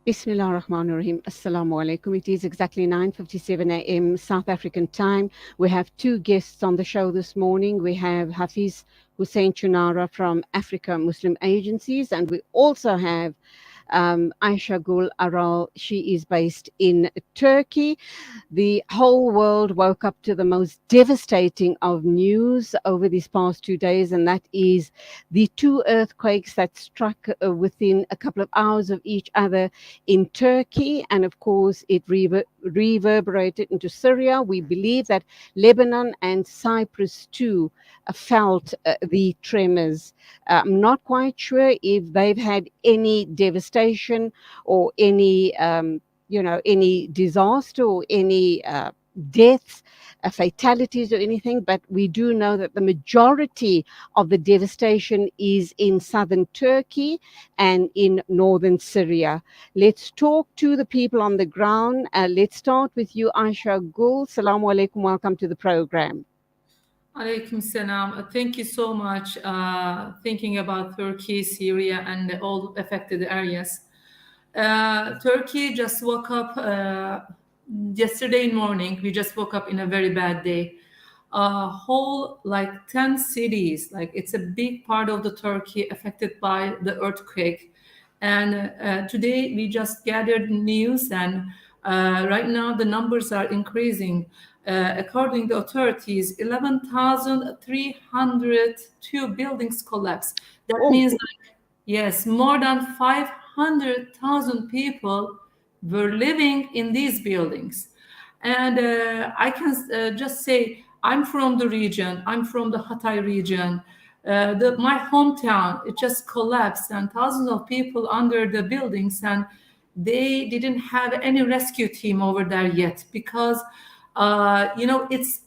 Bismillah ar-Rahman ar-Rahim. Assalamu alaikum. It is exactly 9:57 a.m. South African time. We have two guests on the show this morning. We have Hafiz Hussain Choonara from Africa Muslim Agencies, and we also have Aysegul Aral. She is based in Turkey. The whole world woke up to the most devastating of news over these past 2 days, and that is the two earthquakes that struck within a couple of hours of each other in Turkey. And of course, it reverberated into Syria. We believe that Lebanon and Cyprus too felt the tremors. I'm not quite sure if they've had any devastation or any any disaster or any deaths, fatalities or anything, but we do know that the majority of the devastation is in southern Turkey and in northern Syria. Let's talk to the people on the ground. Let's start with you, Aysegul. Salamu alaikum. Welcome to the program. Alaikum salam. Thank you so much. Thinking about Turkey, Syria, and all affected areas. Turkey just woke up yesterday morning. We just woke up in a very bad day. Whole like 10 cities, like it's a big part of the Turkey affected by the earthquake. And today we just gathered news, and right now the numbers are increasing. According to authorities, 11,302 buildings collapsed. That Oh, means, like, yes, more than 500,000 people were living in these buildings. And I can just say, I'm from the region, I'm from the Hatay region. My hometown, it just collapsed, and thousands of people under the buildings, and they didn't have any rescue team over there yet because it's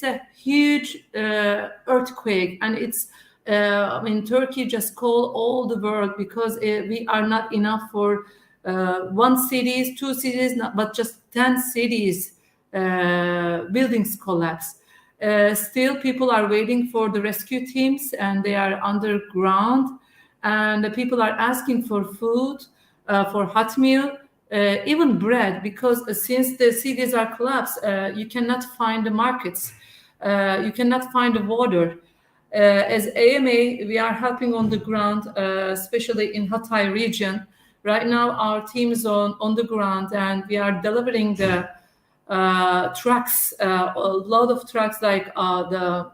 a huge earthquake, and it's I mean, Turkey just called all the world because we are not enough for one cities, two cities, not, but just 10 cities. Buildings collapse. Still, people are waiting for the rescue teams, and they are underground. And the people are asking for food, for hot meal, even bread, because since the cities are collapsed, you cannot find the markets, you cannot find the water. As AMA, we are helping on the ground, especially in Hatay region. Right now, our team is on the ground, and we are delivering the trucks, a lot of trucks, like the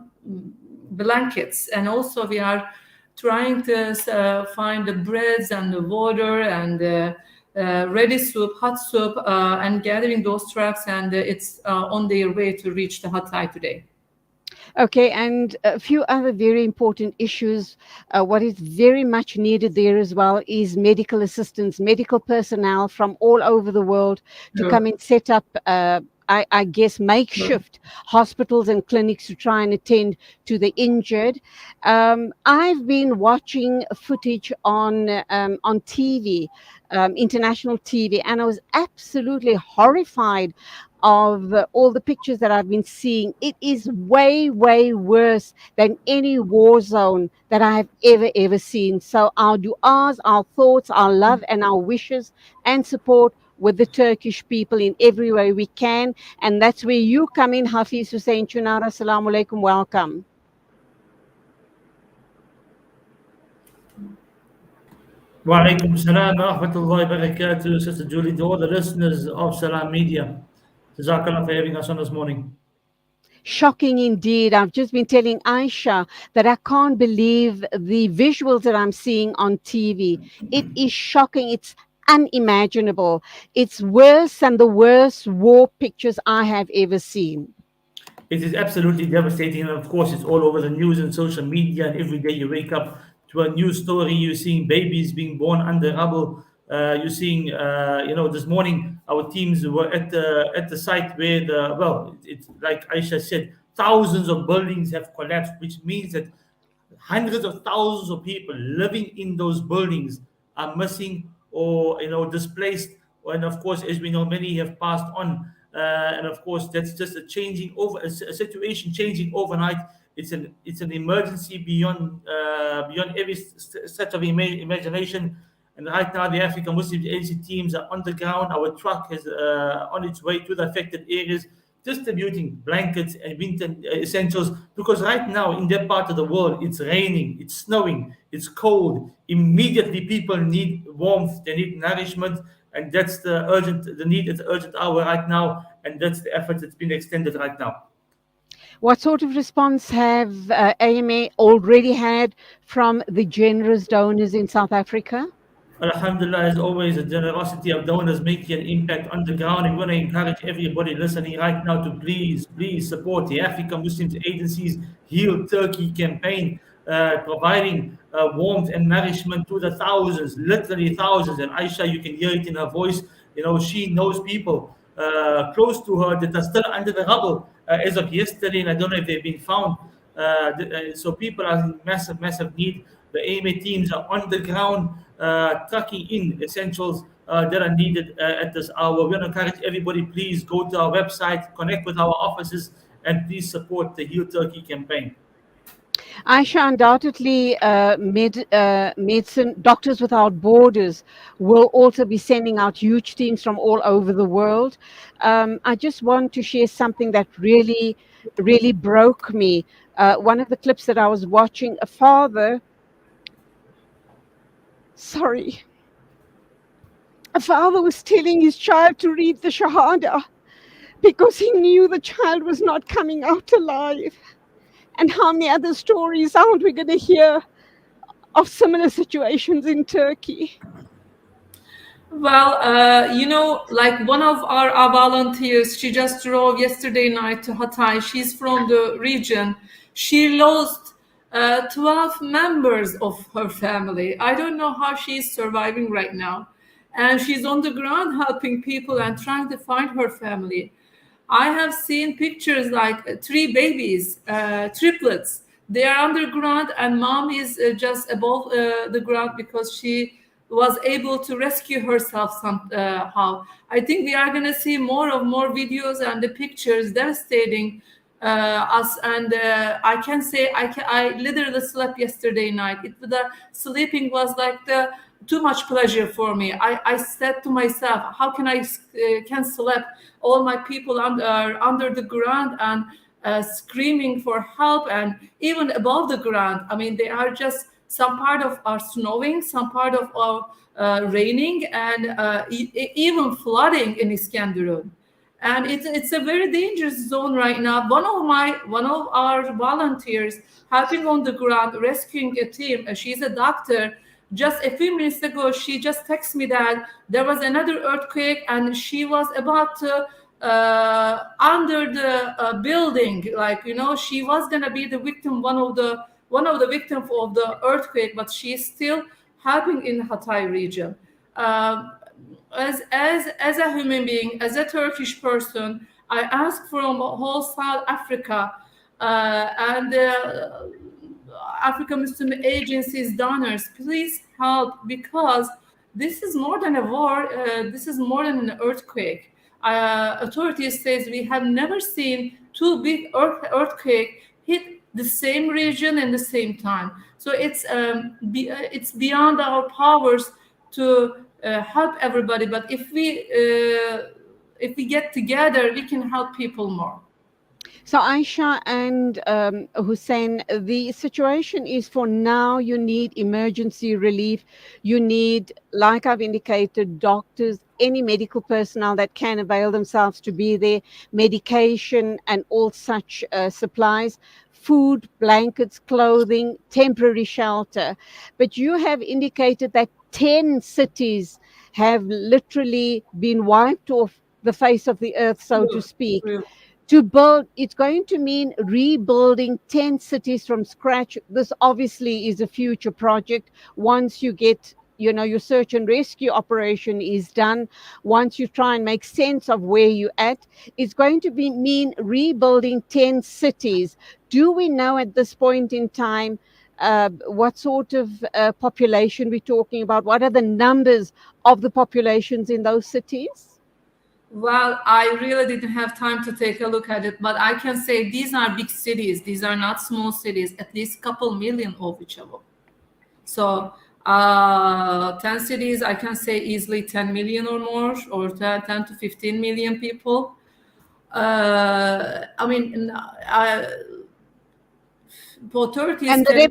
blankets, and also we are trying to find the breads and the water and ready soup, hot soup, and gathering those trucks, and it's on their way to reach the Hatay today. okay, and a few other very important issues. What is very much needed there as well is medical assistance, medical personnel from all over the world to Sure. come and set up. I guess makeshift hospitals and clinics to try and attend to the injured. I've been watching footage on TV, international TV, and I was absolutely horrified of all the pictures that I've been seeing. It is way, way worse than any war zone that I have ever seen. So our du'as, our thoughts, our love, and our wishes and support with the Turkish people in every way we can. And that's where you come in, Hafiz Hussain Choonara. Assalamu alaikum. Welcome. Wa alaikum salam wa rahmatullahi wa barakatuh, Sister Julie, to all the listeners of Salam Media. Jazakallah for having us on this morning. Shocking indeed. I've just been telling Aisha that I can't believe the visuals that I'm seeing on TV. It is shocking. It's unimaginable. It's worse than the worst war pictures I have ever seen. It is absolutely devastating, and of course, it's all over the news and social media. And every day you wake up to a new story. You're seeing babies being born under rubble. You're seeing, this morning our teams were at the site where it's like Aisha said, thousands of buildings have collapsed, which means that hundreds of thousands of people living in those buildings are missing or displaced. And of course, as we know, many have passed on. And of course, that's just a situation changing overnight. It's an emergency beyond every stretch of imagination. And right now, the African Muslim Agency teams are on the ground. Our truck is on its way to the affected areas, distributing blankets and winter essentials. Because right now, in that part of the world, it's raining, it's snowing, it's cold. Immediately, people need warmth, they need nourishment, and that's the need at the urgent hour right now, and that's the effort that's been extended right now. What sort of response have AMA already had from the generous donors in South Africa? Alhamdulillah, as always, the generosity of donors making an impact on the ground. And we want to encourage everybody listening right now to please support the African Muslims Agency's Heal Turkey campaign, providing warmth and nourishment to the thousands, literally thousands. And Aisha, you can hear it in her voice. You know, she knows people close to her that are still under the rubble as of yesterday, and I don't know if they've been found. So people are in massive need. The AMA teams are on the ground, trucking in essentials that are needed at this hour. We want to encourage everybody, please go to our website, connect with our offices, and please support the Heal Turkey campaign. Aisha, undoubtedly, medicine, Doctors Without Borders will also be sending out huge teams from all over the world. I just want to share something that really broke me. One of the clips that I was watching, sorry, a father was telling his child to read the Shahada because he knew the child was not coming out alive. And how many other stories aren't we going to hear of similar situations in Turkey? Well, like one of our volunteers, she just drove yesterday night to Hatay. She's from the region. She lost 12 members of her family. I don't know how she's surviving right now. And she's on the ground helping people and trying to find her family. I have seen pictures like three babies, triplets. They are underground, and mom is just above the ground because she was able to rescue herself somehow. I think we are going to see more videos and the pictures devastating us. And I can say I literally slept yesterday night. The sleeping was like the too much pleasure for me. I said to myself, how can I can sleep? All my people under the ground and screaming for help, and even above the ground. I mean, they are just some part of are snowing, some part of are raining, and even flooding in Iskenderun. And it's a very dangerous zone right now. One of our volunteers helping on the ground, rescuing a team. She's a doctor. Just a few minutes ago, she just texted me that there was another earthquake, and she was about to under the building. Like, she was gonna be the victim, one of the victims of the earthquake, but she's still helping in Hatay region. Um, as a human being, as a Turkish person, I ask from whole South Africa and African Muslim agencies, donors, please help, because this is more than a war. This is more than an earthquake. Authorities says we have never seen two big earthquake hit the same region in the same time. So it's beyond our powers to help everybody. But if we get together, we can help people more. So Aisha and Hussein, the situation is, for now, you need emergency relief. You need, like I've indicated, doctors, any medical personnel that can avail themselves to be there, medication and all such supplies, food, blankets, clothing, temporary shelter. But you have indicated that 10 cities have literally been wiped off the face of the earth, so to speak. To build, it's going to mean rebuilding 10 cities from scratch. This obviously is a future project. Once you get, your search and rescue operation is done, once you try and make sense of where you're at, it's going to mean rebuilding 10 cities. Do we know at this point in time what sort of population we're talking about? What are the numbers of the populations in those cities? Well, I really didn't have time to take a look at it, but I can say these are big cities. These are not small cities, at least couple million of each other. So 10 cities, I can say easily 10 million or more, or 10 to 15 million people. I mean, authorities And the cannot.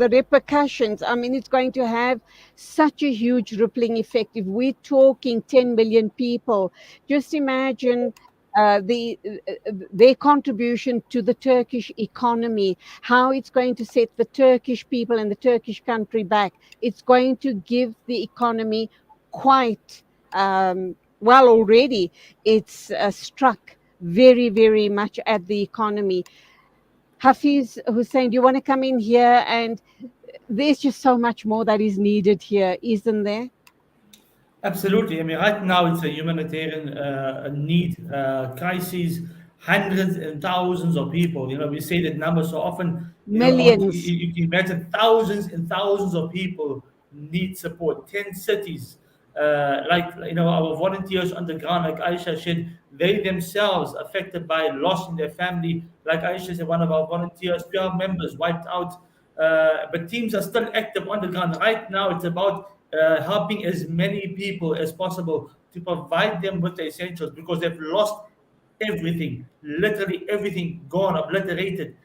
repercussions, I mean, it's going to have such a huge rippling effect. If we're talking 10 million people, just imagine their contribution to the Turkish economy, how it's going to set the Turkish people and the Turkish country back. It's going to give the economy quite, well, already it's struck very, very much at the economy. Hafiz, Hussain, do you want to come in here? And there's just so much more that is needed here, isn't there? Absolutely. I mean, right now it's a humanitarian need crisis. Hundreds and thousands of people. You know, we say that number so often. You know, Millions. you can imagine thousands and thousands of people need support. 10 cities, like our volunteers on the ground, like Aisha said, they themselves affected by loss in their family. Like Aisha said, one of our volunteers, 12 members wiped out. But teams are still active on the ground. Right now, it's about helping as many people as possible to provide them with the essentials because they've lost everything, literally everything gone, obliterated,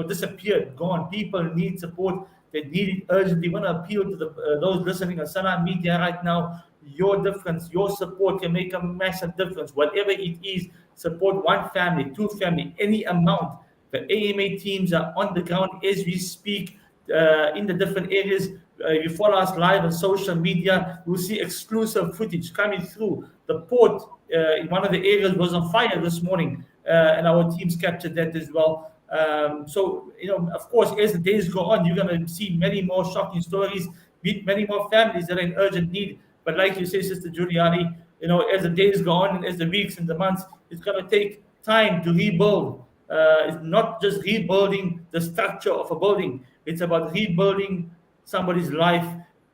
disappeared, gone. People need support. They need it urgently. Want to appeal to those listening on Sana Media right now. Your difference, your support can make a massive difference. Whatever it is, support one family, two family, any amount. The AMA teams are on the ground as we speak in the different areas. You follow us live on social media, you'll see exclusive footage coming through. The port in one of the areas was on fire this morning, and our teams captured that as well. Of course, as the days go on, you're going to see many more shocking stories, meet many more families that are in urgent need. But like you say, Sister Giuliani, as the days go on and as the weeks and the months, it's going to take time to rebuild. It's not just rebuilding the structure of a building. It's about rebuilding somebody's life,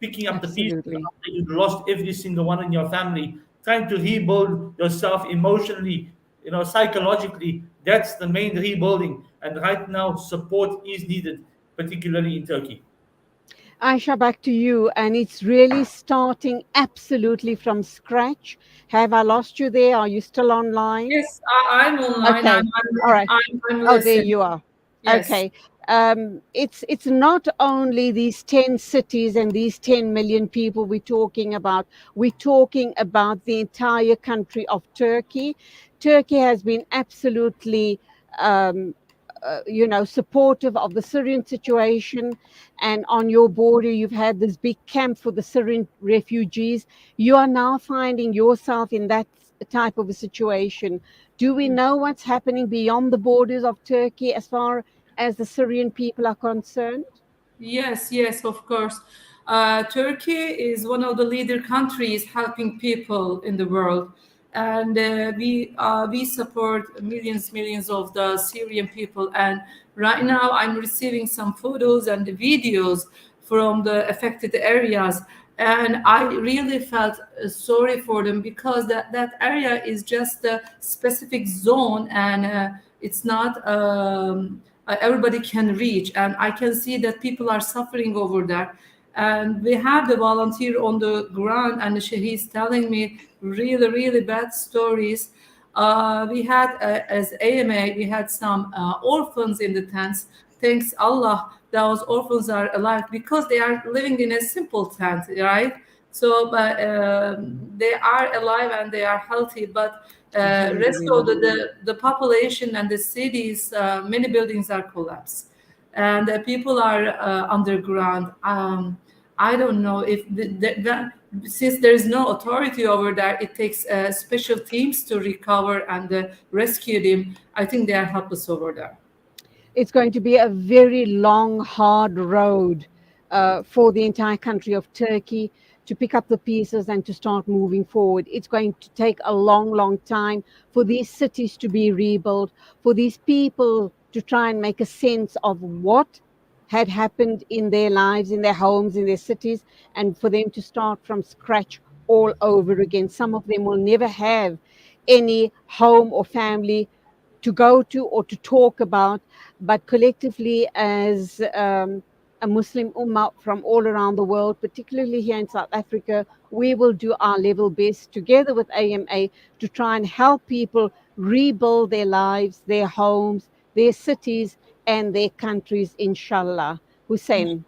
picking up the pieces Absolutely. after you've lost every single one in your family, trying to rebuild yourself emotionally, psychologically. That's the main rebuilding. And right now, support is needed, particularly in Turkey. Aisha, back to you. And it's really starting absolutely from scratch. Have I lost you there? Are you still online? Yes, I'm online. Okay. All right. I'm Oh, there listening. you are. Yes. Okay. It's not only these 10 cities and these 10 million people we're talking about. We're talking about the entire country of Turkey. Turkey has been absolutely, um, supportive of the Syrian situation. And on your border, you've had this big camp for the Syrian refugees. You are now finding yourself in that type of a situation. Do we know what's happening beyond the borders of Turkey as far as the Syrian people are concerned? Yes, yes, of course. Turkey is one of the leader countries helping people in the world, and we support millions of the Syrian people. And right now, I'm receiving some photos and the videos from the affected areas, and I really felt sorry for them because that area is just a specific zone, and it's not. Everybody can reach, and I can see that people are suffering over there. And we have the volunteer on the ground, and he's telling me really bad stories. We had as AMA, we had some orphans in the tents. Thanks Allah, those orphans are alive because they are living in a simple tent, right? So but they are alive and they are healthy, but rest of Alhamdulillah. the population and the cities, many buildings are collapsed, and people are underground. I don't know if since there is no authority over there, it takes special teams to recover and rescue them. I think they are helpless over there. It's going to be a very long, hard road for the entire country of Turkey to pick up the pieces and to start moving forward. It's going to take a long, long time for these cities to be rebuilt, for these people to try and make a sense of what had happened in their lives, in their homes, in their cities, and for them to start from scratch all over again. Some of them will never have any home or family to go to or to talk about, but collectively as a Muslim ummah from all around the world, particularly here in South Africa, we will do our level best together with AMA to try and help people rebuild their lives, their homes, their cities, and their countries, inshallah. Hussein,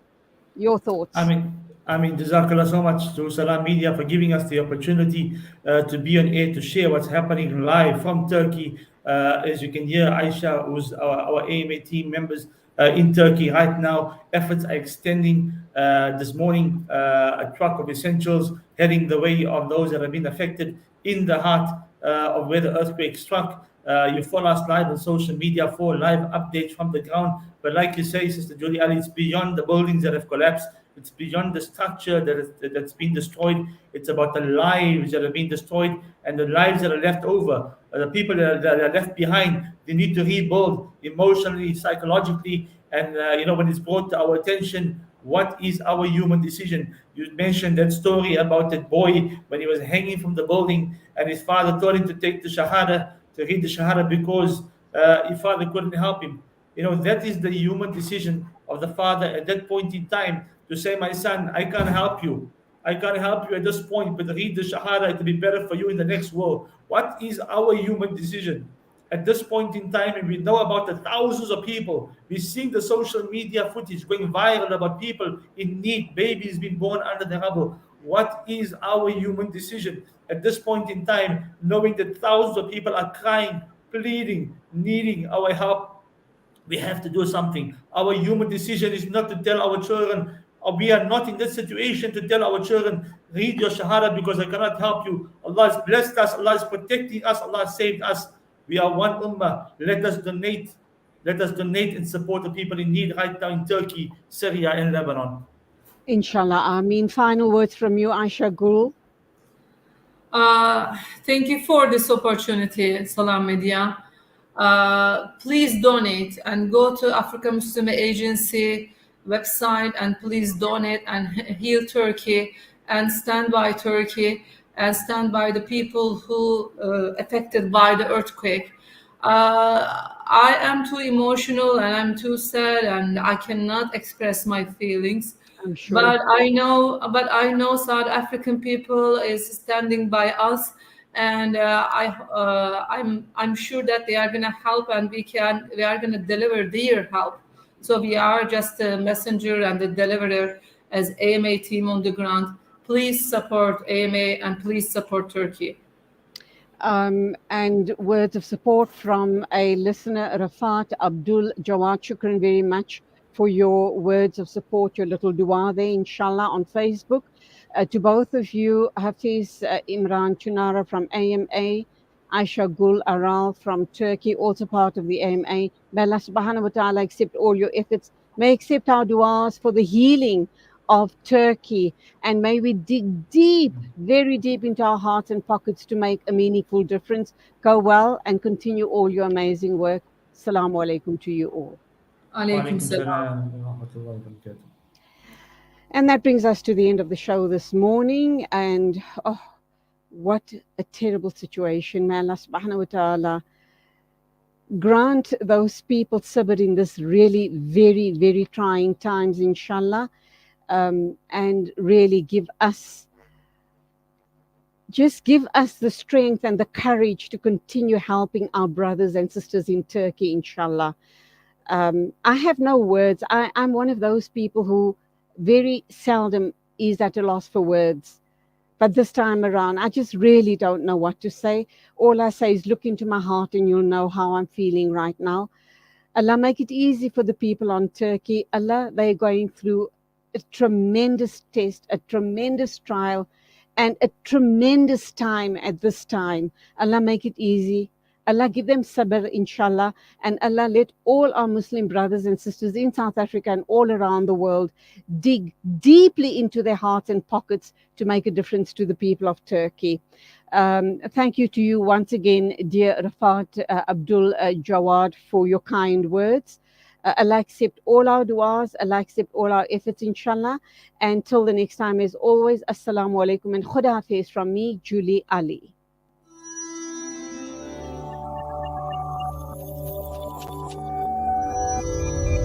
your I thoughts? mean, Jazakallah so much to Salam Media for giving us the opportunity to be on air to share what's happening live from Turkey. As you can hear, Aisha, who's our AMA team members in Turkey right now, efforts are extending. This morning, a truck of essentials heading the way of those that have been affected in the heart of where the earthquake struck. You follow us live on social media for live updates from the ground. But like you say, Sister Julie Ali, it's beyond the buildings that have collapsed. It's beyond the structure that's been destroyed. It's about the lives that have been destroyed and the lives that are left over. The people that are left behind, they need to rebuild emotionally, psychologically. And, when it's brought to our attention, what is our human decision? You mentioned that story about that boy when he was hanging from the building and his father told him to take the Shahada, to read the Shahada because his father couldn't help him. That is the human decision of the father at that point in time to say, my son, I can't help you. I can't help you at this point, but read the Shahada, it will be better for you in the next world. What is our human decision? At this point in time, and we know about the thousands of people, we're seeing the social media footage going viral about people in need, babies being born under the rubble. What is our human decision at this point in time, knowing that thousands of people are crying, pleading, needing our help? We have to do something. Our human decision is not to tell our children, or we are not in that situation to tell our children, read your Shahada because I cannot help you. Allah has blessed us, Allah is protecting us, Allah has saved us. We are one ummah. Let us donate. Let us donate and support the people in need right now in Turkey, Syria, and Lebanon. Inshallah. Final words from you, Aisha Gul. Thank you for this opportunity, Salam Media. Please donate and go to African Muslim Agency website and please donate and heal Turkey and stand by Turkey and stand by the people who affected by the earthquake. I am too emotional and I'm too sad and I cannot express my feelings. I'm sure. But I know South African people is standing by us, and I'm sure that they are gonna help, and we are gonna deliver their help. So we are just a messenger and the deliverer as AMA team on the ground. Please support AMA and please support Turkey. And words of support from a listener, Rafat Abdul Jawad. Shukran very much for your words of support, your little dua there, inshallah, on Facebook. To both of you, Hafiz Imran Choonara from AMA, Aysegul Gul Aral from Turkey, also part of the AMA. May Allah subhanahu wa ta'ala accept all your efforts. May accept our duas for the healing of Turkey, and may we dig deep, very deep into our hearts and pockets to make a meaningful difference. Go well and continue all your amazing work. Assalamu alaikum to you all. Wa Alaikum alaikum salam. salam wa rahmatullahi wa barakatuh. And that brings us to the end of the show this morning. And oh, what a terrible situation. May Allah subhanahu wa ta'ala grant those people sabr in this really very, very trying times, inshallah. And really give us the strength and the courage to continue helping our brothers and sisters in Turkey, inshallah. I have no words. I'm one of those people who very seldom is at a loss for words. But this time around, I just really don't know what to say. All I say is look into my heart and you'll know how I'm feeling right now. Allah make it easy for the people on Turkey. Allah, they're going through a tremendous test, a tremendous trial, and a tremendous time at this time. Allah make it easy. Allah give them sabr, inshallah. And Allah let all our Muslim brothers and sisters in South Africa and all around the world dig deeply into their hearts and pockets to make a difference to the people of Turkey. Thank you to you once again, dear Rafat Abdul Jawad, for your kind words. Allah accept all our du'as, Allah accept all our efforts, inshallah. Until the next time, as always, Assalamu alaikum and Khuda Hafiz from me, Julie Ali.